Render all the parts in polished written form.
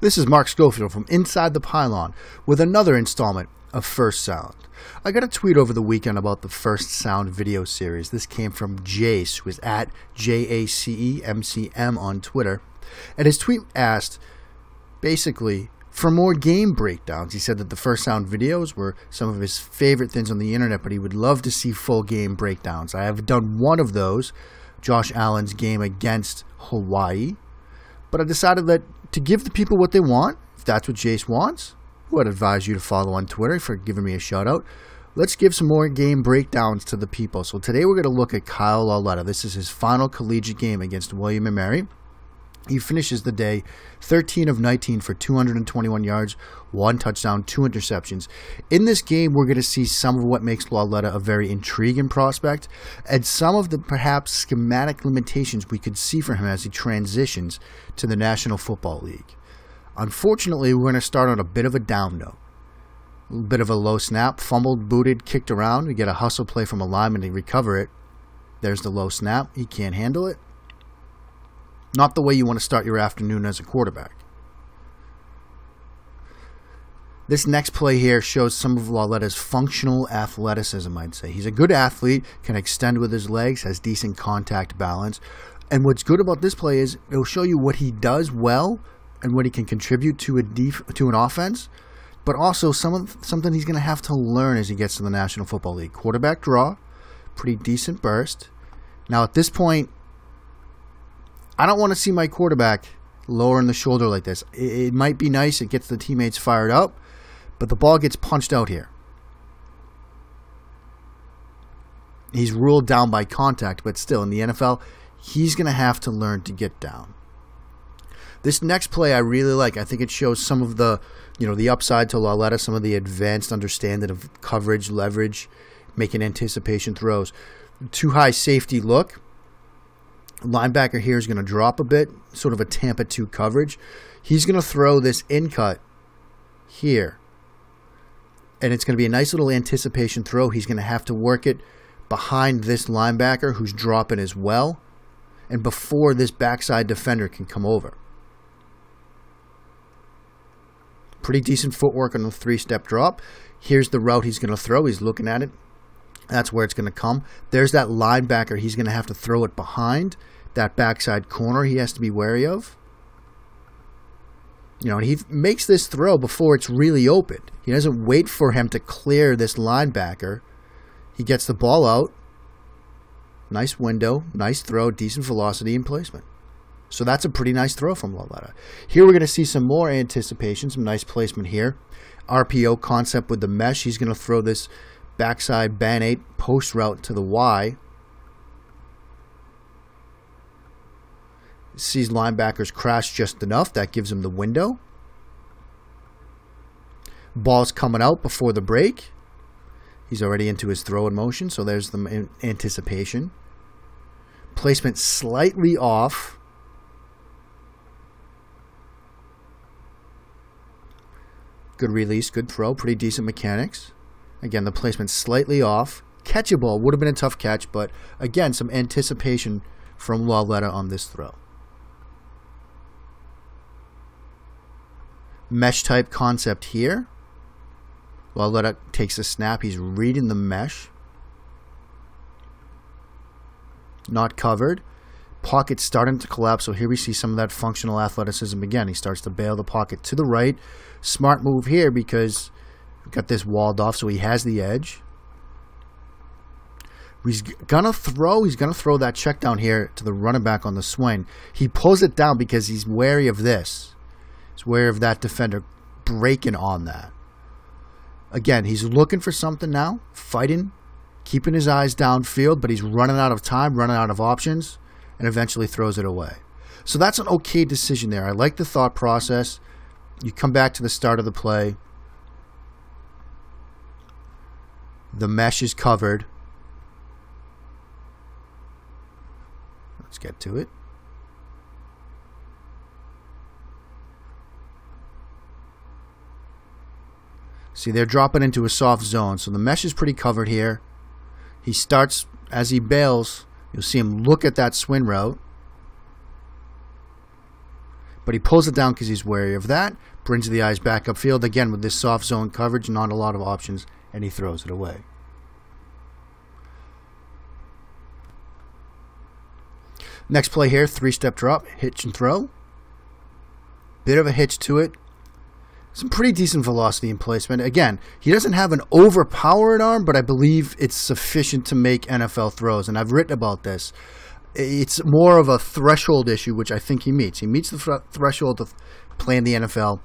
This is Mark Schofield from Inside the Pylon with another installment of First Sound. I got a tweet over the weekend about the First Sound video series. This came from Jace, who is at JACEMCM on Twitter. And his tweet asked, basically, for more game breakdowns. He said that the First Sound videos were some of his favorite things on the internet, but he would love to see full game breakdowns. I have done one of those, Josh Allen's game against Hawaii. But I decided that to give the people what they want, if that's what Jace wants, who I'd advise you to follow on Twitter for giving me a shout out, let's give some more game breakdowns to the people. So today we're going to look at Kyle Lauletta. This is his final collegiate game against William & Mary. He finishes the day 13 of 19 for 221 yards, 1 touchdown, 2 interceptions. In this game, we're going to see some of what makes Lauletta a very intriguing prospect and some of the perhaps schematic limitations we could see for him as he transitions to the National Football League. Unfortunately, we're going to start on a bit of a down note. A little bit of a low snap, fumbled, booted, kicked around. We get a hustle play from a lineman to recover it. There's the low snap. He can't handle it. Not the way you want to start your afternoon as a quarterback. This next play here shows some of Lauletta's functional athleticism, I'd say. He's a good athlete, can extend with his legs, has decent contact balance. And what's good about this play is it'll show you what he does well and what he can contribute to an offense, but also something he's going to have to learn as he gets to the National Football League. Quarterback draw, pretty decent burst. Now at this point, I don't want to see my quarterback lowering the shoulder like this. It might be nice. It gets the teammates fired up, but the ball gets punched out here. He's ruled down by contact, but still in the NFL, he's going to have to learn to get down. This next play I really like. I think it shows some of the, the upside to Lauletta, some of the advanced understanding of coverage, leverage, making anticipation throws. Too high safety look. Linebacker here is going to drop a bit, sort of a Tampa 2 coverage. He's going to throw this in cut here. And it's going to be a nice little anticipation throw. He's going to have to work it behind this linebacker who's dropping as well, and before this backside defender can come over. Pretty decent footwork on the 3-step drop. Here's the route he's going to throw. He's looking at it. That's where it's going to come. There's that linebacker. He's going to have to throw it behind that backside corner he has to be wary of. And he makes this throw before it's really open. He doesn't wait for him to clear this linebacker. He gets the ball out. Nice window, nice throw, decent velocity and placement. So that's a pretty nice throw from Lauletta. Here we're going to see some more anticipation, some nice placement here. RPO concept with the mesh. He's going to throw this backside band 8 post route to the Y. Sees linebackers crash just enough. That gives him the window. Ball's coming out before the break. He's already into his throw in motion, so there's the anticipation. Placement slightly off. Good release, good throw, pretty decent mechanics. Again, the placement slightly off. Catchable, would have been a tough catch, but again, some anticipation from Lauletta on this throw. Mesh type concept here. Lauletta takes a snap. He's reading the mesh. Not covered. Pocket starting to collapse, so here we see some of that functional athleticism again. He starts to bail the pocket to the right. Smart move here because we've got this walled off, so he has the edge. He's going to throw that check down here to the running back on the swing. He pulls it down because he's wary of this. He's wary of that defender breaking on that. Again, he's looking for something now, fighting, keeping his eyes downfield, but he's running out of time, running out of options, and eventually throws it away. So that's an okay decision there. I like the thought process. You come back to the start of the play. The mesh is covered. Let's get to it. See, they're dropping into a soft zone, so the mesh is pretty covered here. He starts, as he bails, you'll see him look at that swing route. But he pulls it down because he's wary of that, brings the eyes back upfield, again with this soft zone coverage, not a lot of options, and he throws it away. Next play here, 3-step drop, hitch and throw. Bit of a hitch to it. Some pretty decent velocity and placement. Again, he doesn't have an overpowered arm, but I believe it's sufficient to make NFL throws. And I've written about this. It's more of a threshold issue, which I think he meets. He meets the threshold of playing the NFL,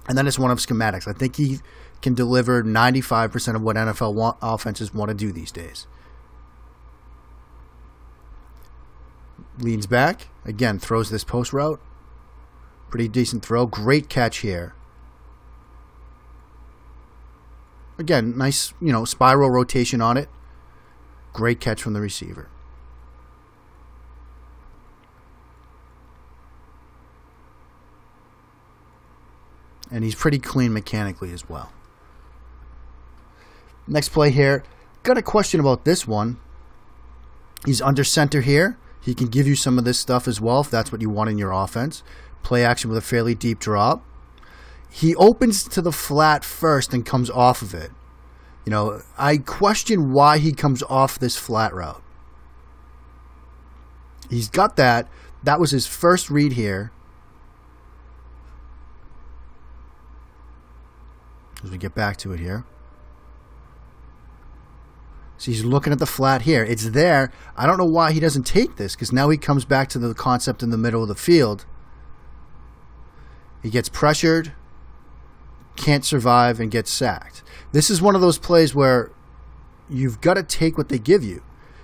and then it's one of schematics. I think he can deliver 95% of what NFL offenses want to do these days. Leans back. Again, throws this post route. Pretty decent throw. Great catch here. Again, nice, spiral rotation on it. Great catch from the receiver. And he's pretty clean mechanically as well. Next play here. Got a question about this one. He's under center here. He can give you some of this stuff as well if that's what you want in your offense. Play action with a fairly deep drop. He opens to the flat first and comes off of it. I question why he comes off this flat route. He's got that. That was his first read here. As we get back to it here. So he's looking at the flat here. It's there. I don't know why he doesn't take this, because now he comes back to the concept in the middle of the field. He gets pressured, can't survive, and gets sacked. This is one of those plays where you've got to take what they give you.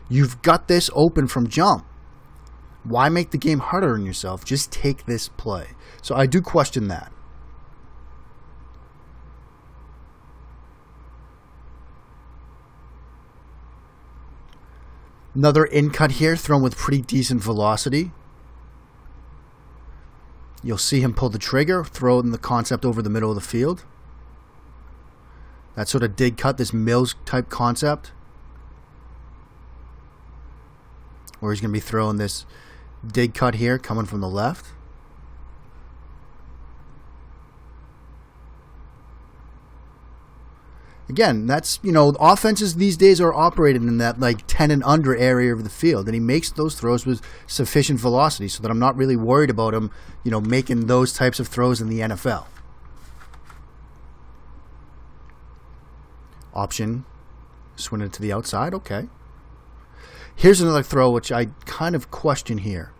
You've got this open from jump. Why make the game harder on yourself? Just take this play. So I do question that. Another in cut here, thrown with pretty decent velocity. You'll see him pull the trigger, throw in the concept over the middle of the field. That sort of dig cut, this Mills type concept. Where he's going to be throwing this dig cut here, coming from the left. Again, that's, offenses these days are operating in that 10 and under area of the field. And he makes those throws with sufficient velocity so that I'm not really worried about him, making those types of throws in the NFL. Option, swing it to the outside, okay. Here's another throw which I kind of question here.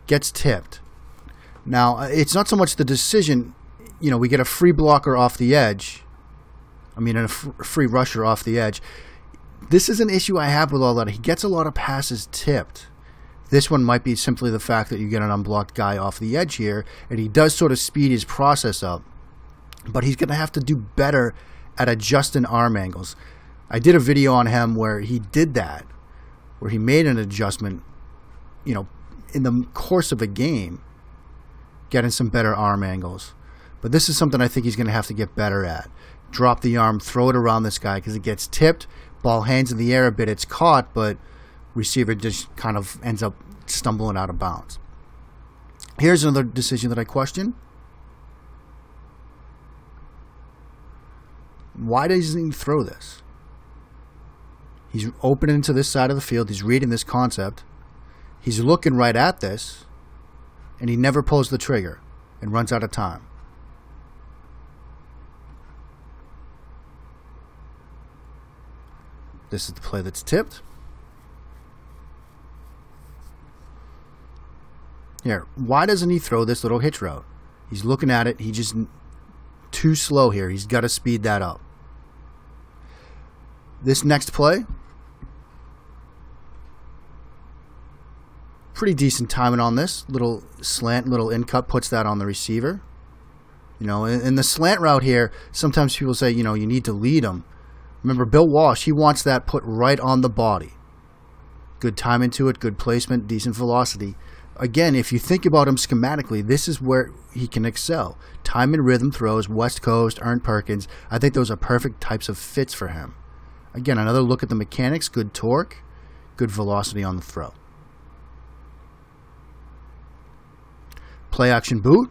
Gets tipped. Now, it's not so much the decision. We get a free blocker off the edge. A free rusher off the edge. This is an issue I have with Lauletta. He gets a lot of passes tipped. This one might be simply the fact that you get an unblocked guy off the edge here, and he does sort of speed his process up. But he's going to have to do better at adjusting arm angles. I did a video on him where he did that, where he made an adjustment, in the course of a game, getting some better arm angles. But this is something I think he's going to have to get better at. Drop the arm, throw it around this guy because it gets tipped. Ball hangs in the air a bit. It's caught, but receiver just kind of ends up stumbling out of bounds. Here's another decision that I question. Why doesn't he throw this? He's opening to this side of the field. He's reading this concept. He's looking right at this, and he never pulls the trigger and runs out of time. This is the play that's tipped. Here, why doesn't he throw this little hitch route? He's looking at it. He's just too slow here. He's got to speed that up. This next play, pretty decent timing on this. Little slant, little in cut puts that on the receiver. In the slant route here, sometimes people say, you need to lead him. Remember, Bill Walsh, he wants that put right on the body. Good timing to it, good placement, decent velocity. Again, if you think about him schematically, this is where he can excel. Time and rhythm throws, West Coast, Ern Perkins. I think those are perfect types of fits for him. Again, another look at the mechanics, good torque, good velocity on the throw. Play action boot.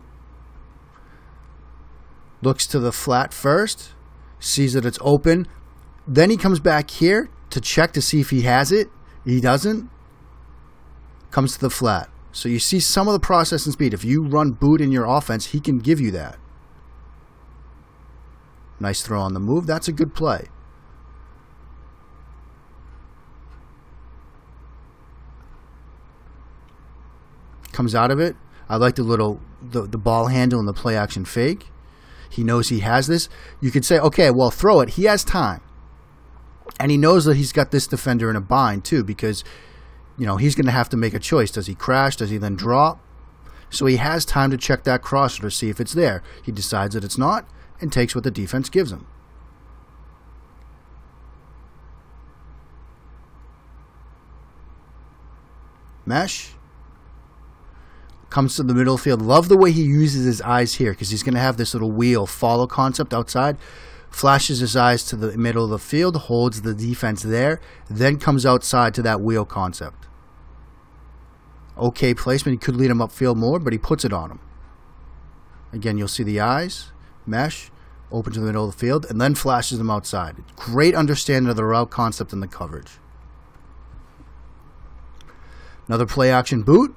Looks to the flat first. Sees that it's open. Then he comes back here to check to see if he has it. He doesn't. Comes to the flat. So you see some of the process and speed. If you run boot in your offense, he can give you that. Nice throw on the move. That's a good play. Comes out of it. I like the ball handle and the play action fake. He knows he has this. You could say, okay, well, throw it. He has time. And he knows that he's got this defender in a bind too, because he's going to have to make a choice. Does he crash? Does he then drop? So he has time to check that crosser to see if it's there. He decides that it's not and takes what the defense gives him. Mesh. Comes to the middle field. Love the way he uses his eyes here, because he's going to have this little wheel follow concept outside. Flashes his eyes to the middle of the field, holds the defense there, then comes outside to that wheel concept. Okay placement. He could lead him upfield more, but he puts it on him. Again, you'll see the eyes, mesh, open to the middle of the field, and then flashes them outside. Great understanding of the route concept and the coverage. Another play action boot.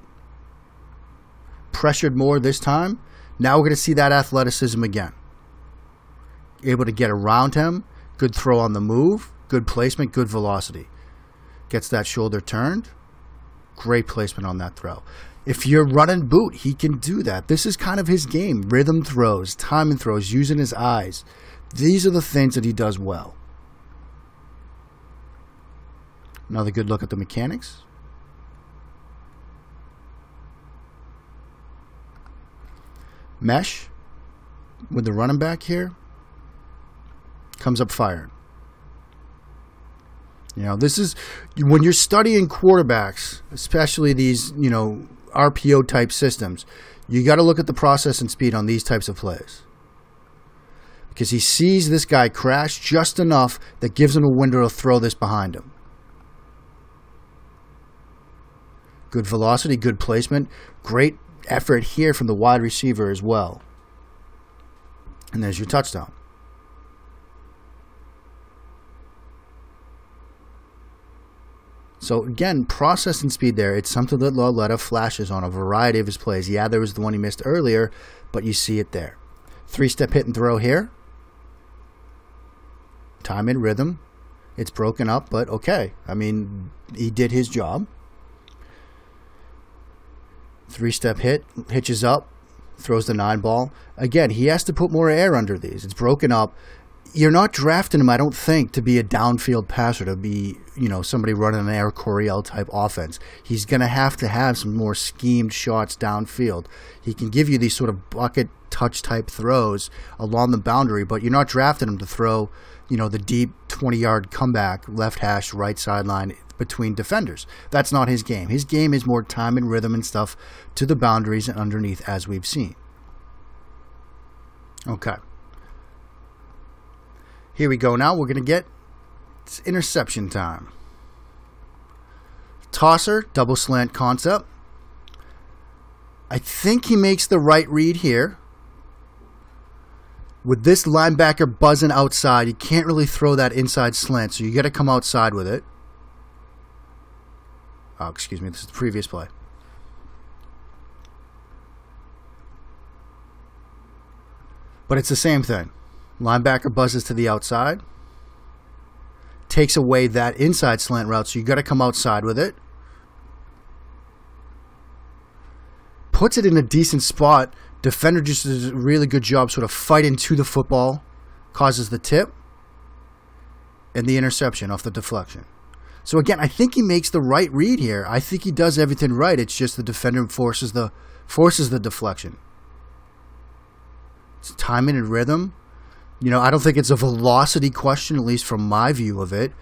Pressured more this time. Now we're going to see that athleticism again. Able to get around him. Good throw on the move. Good placement. Good velocity. Gets that shoulder turned. Great placement on that throw. If you're running boot, he can do that. This is kind of his game. Rhythm throws, timing throws, using his eyes. These are the things that he does well. Another good look at the mechanics. Mesh with the running back here. Comes up firing. This is when you're studying quarterbacks, especially these, RPO type systems, you got to look at the process and speed on these types of plays. Because he sees this guy crash just enough that gives him a window to throw this behind him. Good velocity, good placement, great effort here from the wide receiver as well. And there's your touchdown. So again, process and speed there. It's something that Lauletta flashes on a variety of his plays. Yeah, there was the one he missed earlier, but you see it there. 3-step hit and throw here. Time and rhythm. It's broken up, but okay. I mean, he did his job. 3-step hit, hitches up, throws the 9 ball. Again, he has to put more air under these. It's broken up. You're not drafting him, I don't think, to be a downfield passer, to be, somebody running an Air Coryell type offense. He's going to have some more schemed shots downfield. He can give you these sort of bucket touch type throws along the boundary, but you're not drafting him to throw, the deep 20-yard comeback, left hash, right sideline between defenders. That's not his game. His game is more time and rhythm and stuff to the boundaries and underneath, as we've seen. Okay. Here we go now. We're going to get interception time. Tosser, double slant concept. I think he makes the right read here. With this linebacker buzzing outside, you can't really throw that inside slant, so you got to come outside with it. Oh, excuse me, this is the previous play. But it's the same thing. Linebacker buzzes to the outside. Takes away that inside slant route, so you got to come outside with it. Puts it in a decent spot. Defender just does a really good job sort of fighting to the football. Causes the tip. And the interception off the deflection. So again, I think he makes the right read here. I think he does everything right. It's just the defender forces the deflection. It's timing and rhythm. I don't think it's a velocity question, at least from my view of it.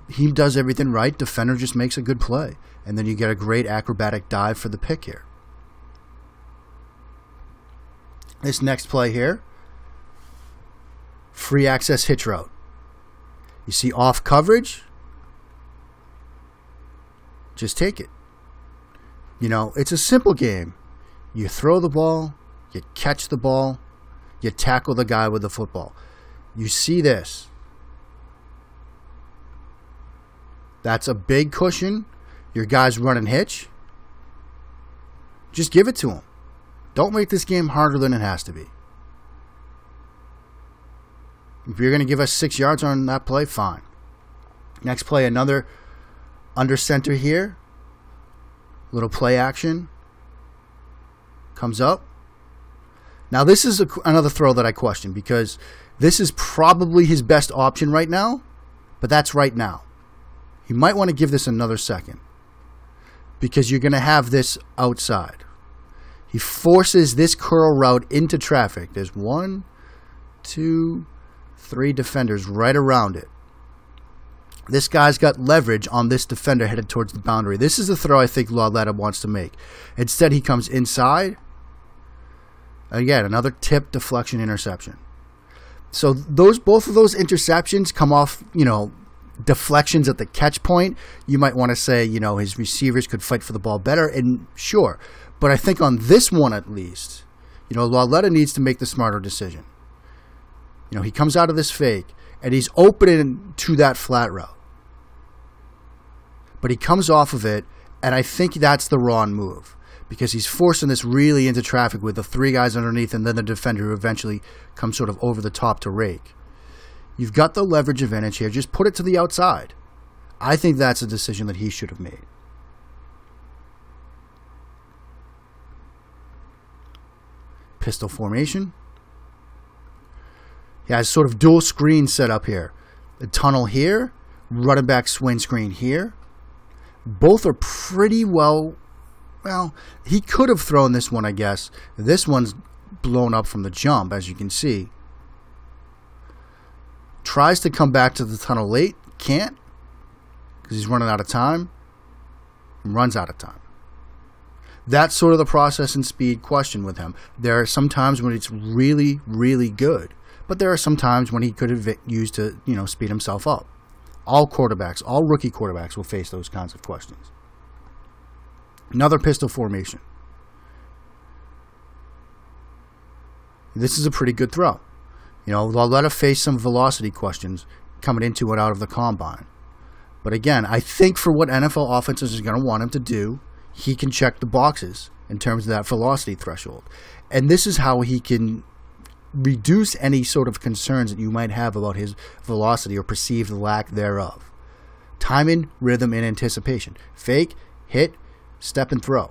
He does everything right. Defender just makes a good play. And then you get a great acrobatic dive for the pick here. This next play here. Free access hitch route. You see off coverage. Just take it. It's a simple game. You throw the ball, you catch the ball, you tackle the guy with the football. You see this. That's a big cushion. Your guy's running hitch. Just give it to him. Don't make this game harder than it has to be. If you're going to give us 6 yards on that play, fine. Next play, another under center here. Little play action. Comes up. Now this is another throw that I question, because this is probably his best option right now, but that's right now. You might want to give this another second, because you're going to have this outside. He forces this curl route into traffic. There's 1, 2, 3 defenders right around it. This guy's got leverage on this defender headed towards the boundary. This is the throw I think Lauletta wants to make. Instead, he comes inside. Again, another tip, deflection, interception. So both of those interceptions come off, deflections at the catch point. You might want to say, his receivers could fight for the ball better, and sure. But I think on this one at least, Lauletta needs to make the smarter decision. He comes out of this fake, and he's open to that flat route. But he comes off of it, and I think that's the wrong move, because he's forcing this really into traffic with the 3 guys underneath and then the defender who eventually comes sort of over the top to rake. You've got the leverage advantage here. Just put it to the outside. I think that's a decision that he should have made. Pistol formation. He has sort of dual screen set up here. The tunnel here, running back swing screen here. Both are pretty well, he could have thrown this one, I guess. This one's blown up from the jump, as you can see. Tries to come back to the tunnel late. Can't, because he's running out of time. And runs out of time. That's sort of the process and speed question with him. There are some times when it's really, really good. But there are some times when he could have used to, speed himself up. All quarterbacks, all rookie quarterbacks will face those kinds of questions. Another pistol formation. This is a pretty good throw. Lauletta faced some velocity questions coming into it out of the combine. But again, I think for what NFL offenses are going to want him to do, he can check the boxes in terms of that velocity threshold. And this is how he can reduce any sort of concerns that you might have about his velocity or perceived lack thereof. Timing, rhythm, and anticipation. Fake, hit, step, and throw.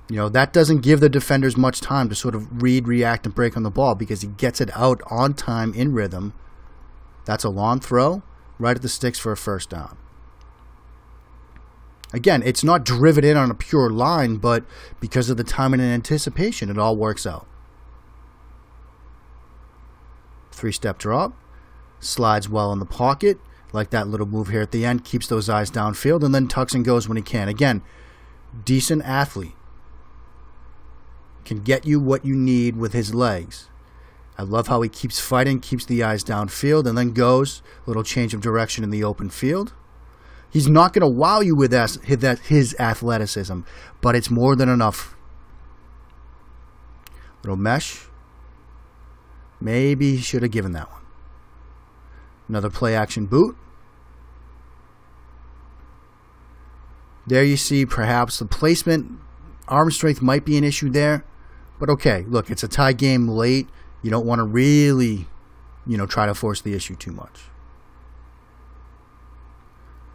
That doesn't give the defenders much time to sort of read, react, and break on the ball, because he gets it out on time in rhythm. That's a long throw, right at the sticks for a first down. Again, it's not driven in on a pure line, but because of the timing and anticipation, it all works out. 3-step drop, slides well in the pocket, like that little move here at the end, keeps those eyes downfield, and then tucks and goes when he can. Again, decent athlete. Can get you what you need with his legs. I love how he keeps fighting, keeps the eyes downfield, and then goes. Little change of direction in the open field. He's not going to wow you with his athleticism, but it's more than enough. Little mesh. Maybe he should have given that one. Another play action boot. There you see perhaps the placement. Arm strength might be an issue there. But okay, look, it's a tie game late. You don't want to really, try to force the issue too much.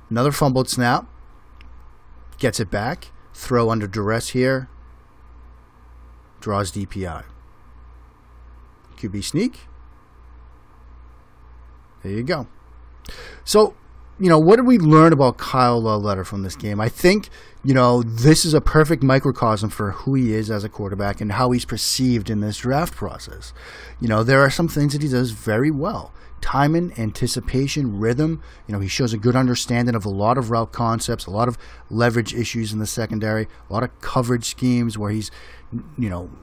Another fumbled snap. Gets it back. Throw under duress here. Draws DPI. QB sneak. There you go. So, what did we learn about Kyle Lauletta from this game? I think, this is a perfect microcosm for who he is as a quarterback and how he's perceived in this draft process. There are some things that he does very well. Timing, anticipation, rhythm. He shows a good understanding of a lot of route concepts, a lot of leverage issues in the secondary, a lot of coverage schemes where he's,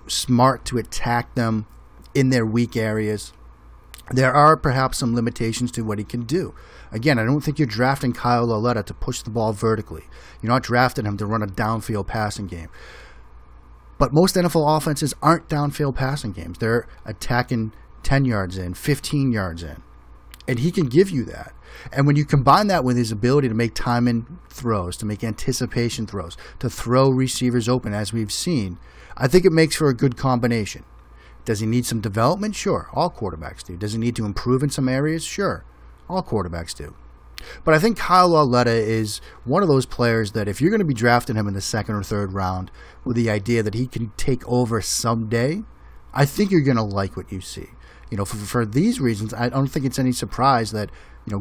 smart to attack them in their weak areas. There are perhaps some limitations to what he can do. Again, I don't think you're drafting Kyle Lauletta to push the ball vertically. You're not drafting him to run a downfield passing game. But most NFL offenses aren't downfield passing games. They're attacking 10 yards in, 15 yards in. And he can give you that. And when you combine that with his ability to make timing throws, to make anticipation throws, to throw receivers open, as we've seen, I think it makes for a good combination. Does he need some development? Sure. All quarterbacks do. Does he need to improve in some areas? Sure. All quarterbacks do. But I think Kyle Lauletta is one of those players that if you're going to be drafting him in the second or third round with the idea that he can take over someday, I think you're going to like what you see. For these reasons, I don't think it's any surprise that,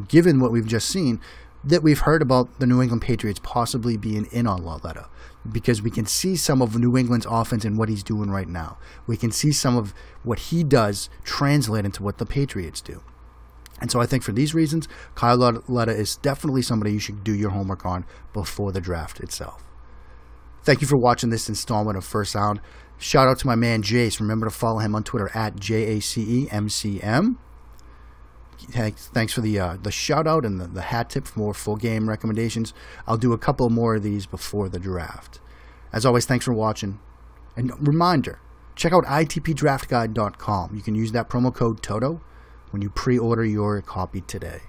given what we've just seen, that we've heard about the New England Patriots possibly being in on Lauletta, because we can see some of New England's offense and what he's doing right now. We can see some of what he does translate into what the Patriots do. And so I think for these reasons, Kyle Lauletta is definitely somebody you should do your homework on before the draft itself. Thank you for watching this installment of First Sound. Shout out to my man Jace. Remember to follow him on Twitter at JACEMCM. Thanks for the shout out and the hat tip for more full game recommendations. I'll do a couple more of these before the draft. As always, thanks for watching. And reminder, check out itpdraftguide.com. You can use that promo code TOTO when you pre-order your copy today.